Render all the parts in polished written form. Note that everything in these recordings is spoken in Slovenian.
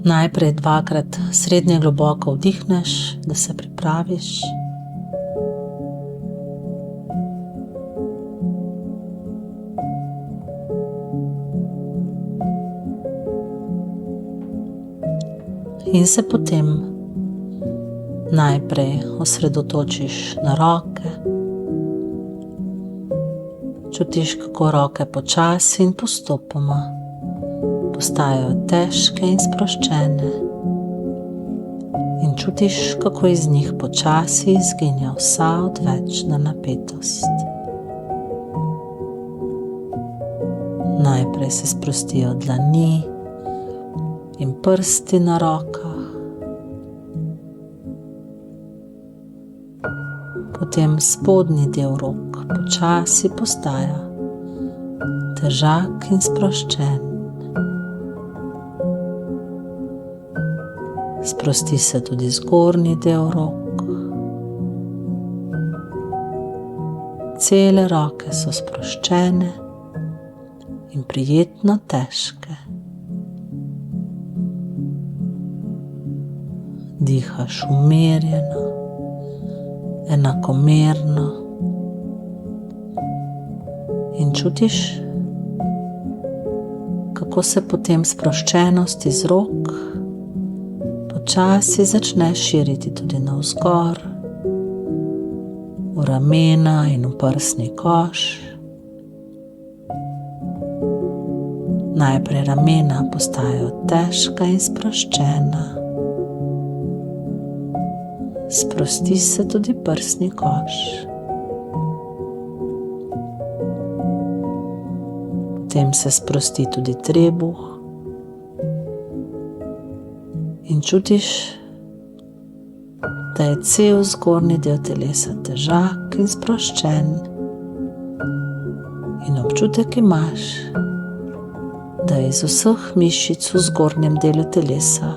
Najprej 2-krat srednje globoko vdihneš, da se pripraviš. In se potem najprej osredotočiš na roke. Čutiš, kako roke počasi in postopoma postajajo težke in sproščene. In čutiš, kako iz njih počasi izginja vsa odvečna napetost. Najprej se sprostijo dlani in prsti na rokah. Potem spodnji del rok počasi postaja težak in sproščen. Sprosti se tudi zgornji del rok. Cele roke so sproščene in prijetno težke. Dihaš umirjeno, enakomerno in čutiš, kako se potem sproščenost iz rok počasi začne širiti tudi navzgor, v ramena in v prsni koš. Najprej ramena postajajo težka in sproščena. Sprosti se tudi prsni koš. Potem se sprosti tudi trebuh in čutiš, da je cel zgornji del telesa težak in sproščen. In občutek imaš, da je iz vseh mišic v zgornjem delu telesa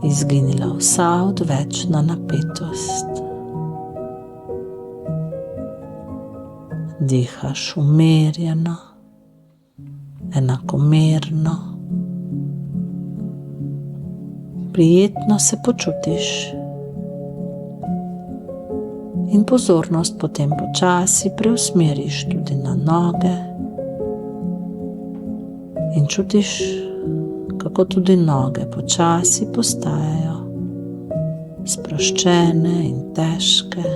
izginila vsa odvečna napetost. Dihaš umirjeno, enakomerno. Prijetno se počutiš in pozornost potem počasi preusmeriš tudi na noge in čutiš, kako tudi noge počasi postajajo sproščene in težke.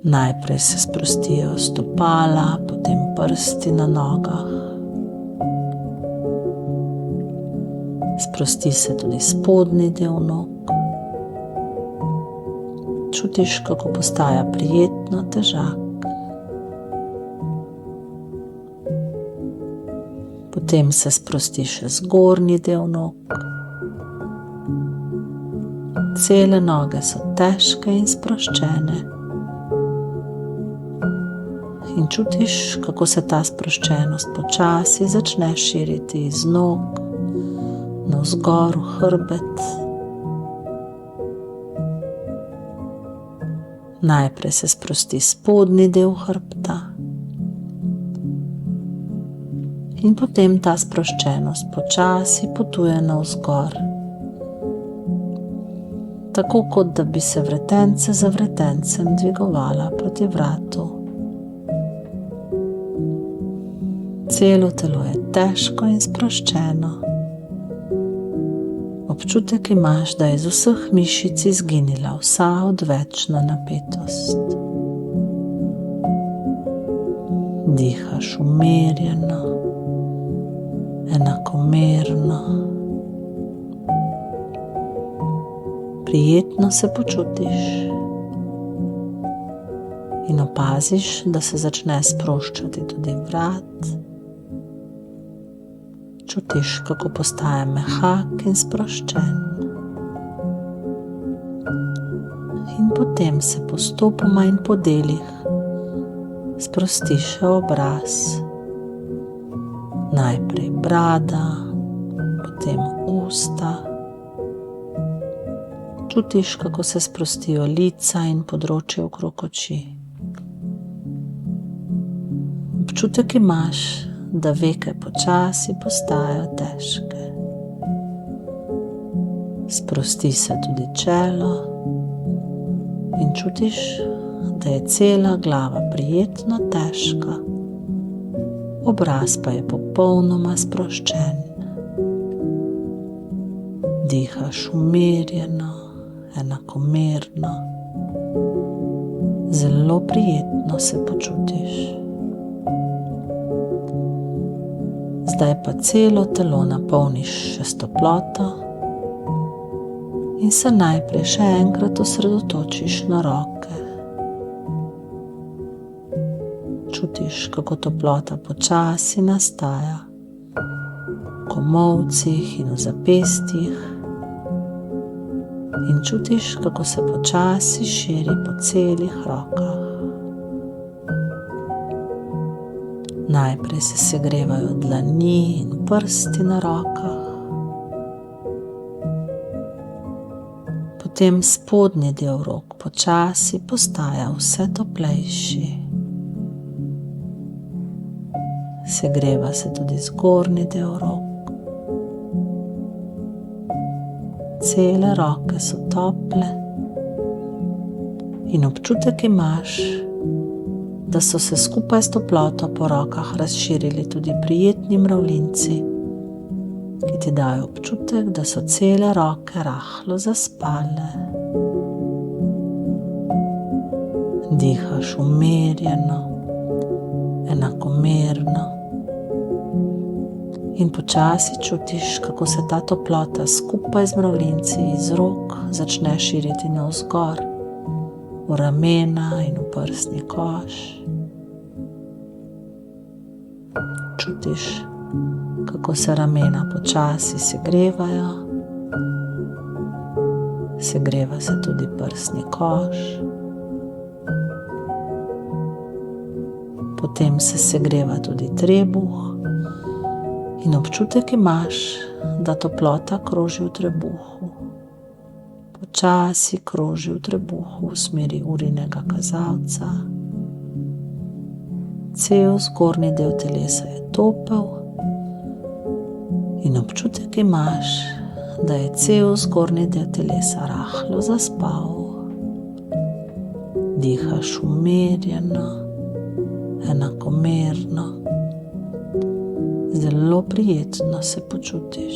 Najprej se sprostijo stopala, potem prsti na nogah. Sprosti se tudi spodnji del nog. Čutiš, kako postaja prijetno težak. Potem se sprosti še zgornji del nog. Cele noge so težke in sproščene. In čutiš, kako se ta sproščenost počasi začne širiti iz nog navzgor v hrbet. Najprej se sprosti spodnji del hrbta. In potem ta sproščenost počasi potuje navzgor. Tako kot da bi se vretence za vretencem dvigovala proti vratu. Celo telo je težko in sproščeno. Občutek imaš, da je iz vseh mišic izginila vsa odvečna napetost. Dihaš umirjeno, enakomerno. Prijetno se počutiš in opaziš, da se začne sproščati tudi vrat. Čutiš, kako postaje mehak in sproščen. In potem se postopoma in po delih sprosti še obraz. Najprej brada, potem usta. Čutiš, kako se sprostijo lica in področje okrog oči. Občutek imaš, da veke počasi postajajo težke. Sprosti se tudi čelo in čutiš, da je cela glava prijetno težka, obraz pa je popolnoma sproščen. Dihaš umirjeno, enakomerno, zelo prijetno se počutiš. Zdaj pa celo telo napolniš še s toploto in se najprej še enkrat osredotočiš na roke. Čutiš, kako toplota počasi nastaja v komolcih in v zapestjih in čutiš, kako se počasi širi po celih rokah. Najprej se segrevajo dlani in prsti na rokah, potem spodnji del rok počasi postaja vse toplejši. Segreva se tudi zgornji del rok. Cele roke so tople in občutek imaš, da so se skupaj s toploto po rokah razširili tudi prijetni mravljinci, ki ti dajo občutek, da so cele roke rahlo zaspale. Dihaš umirjeno, enakomerno in počasi čutiš, kako se ta toplota skupaj z mravljinci iz rok začne širiti navzgor, v ramena in v prsni koš. Čutiš, kako se ramena počasi segrevajo, segreva se tudi prsni koš, potem se segreva tudi trebuh in občutek imaš, da toplota kroži v trebuhu. Počasi kroži v trebuhu v smeri urinega kazalca. Cel zgornji del telesa je topel in občutek imaš, da je cel zgornji del telesa rahlo zaspal. Dihaš umirjeno, enakomerno, zelo prijetno se počutiš.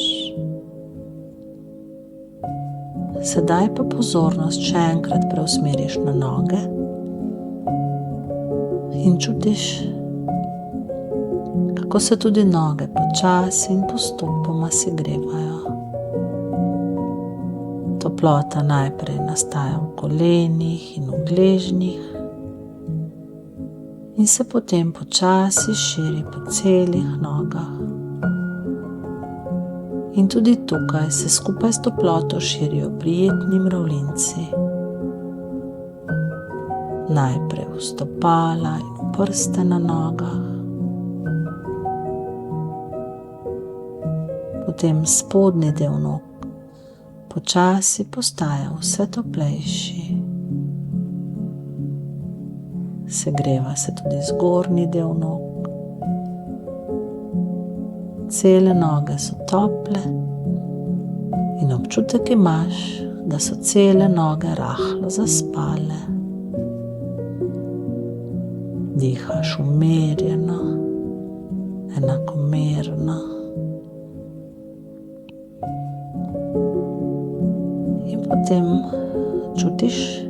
Sedaj pa pozornost še enkrat preusmeriš na noge in čutiš, kako se tudi noge počasi in postopoma segrevajo. Toplota najprej nastaja v kolenih in v gležnjih in se potem počasi širi po celih nogah. In tudi tukaj se skupaj s toploto širijo prijetni mravljinci. Najprej v stopala in v prste na nogah, potem spodnji del nog počasi postaja vse toplejši. Segreva se tudi zgornji del nog. Cele noge so tople in občutek imaš, da so cele noge rahlo zaspale. Dihaš umirjeno, enakomerno in potem čutiš,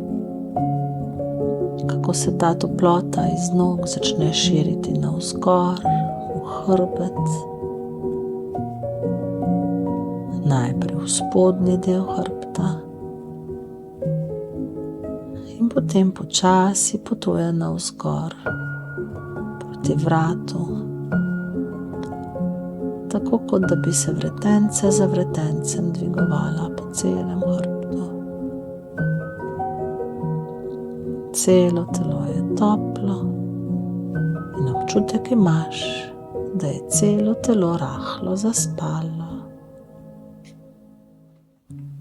kako se ta toplota iz nog začne širiti navzgor, v hrbet, najprej v spodnji del hrbta in potem počasi potuje navzgor proti vratu, tako kot da bi se vretence za vretencem dvigovala po celem hrbtu. Celo telo je toplo in občutek imaš, da je celo telo rahlo zaspalo.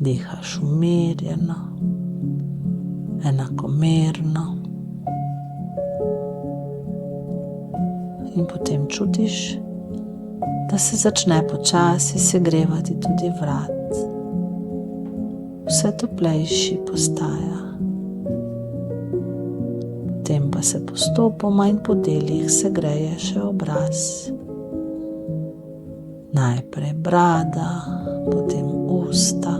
Dihaš umirjeno, enakomerno in potem čutiš, da se začne počasi segrevati tudi vrat. Vse toplejši postaja. Potem pa se postopoma in po delih segreje še obraz. Najprej brada, potem usta.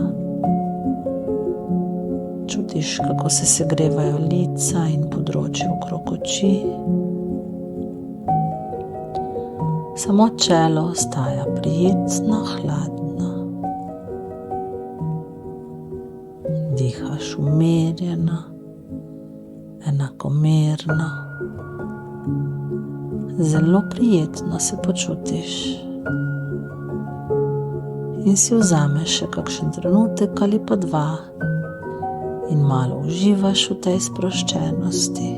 Čutiš, kako se segrevajo lica in področje okrog oči. Samo čelo ostaja prijetno, hladno. Dihaš umirjeno, enakomerno. Zelo prijetno se počutiš. In si vzameš še kakšen trenutek ali pa dva in malo uživaš v tej sproščenosti.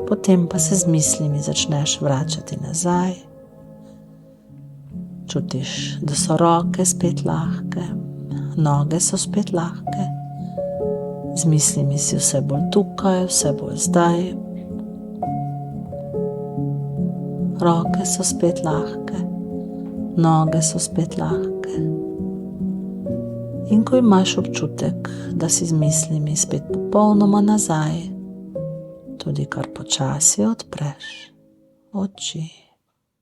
Potem pa se z mislimi začneš vračati nazaj. Čutiš, da so roke spet lahke, noge so spet lahke. Z mislimi si vse bolj tukaj, vse bolj zdaj. Roke so spet lahke, noge so spet lahke. In ko imaš občutek, da si z mislimi spet popolnoma nazaj, tudi kar počasi odpreš oči.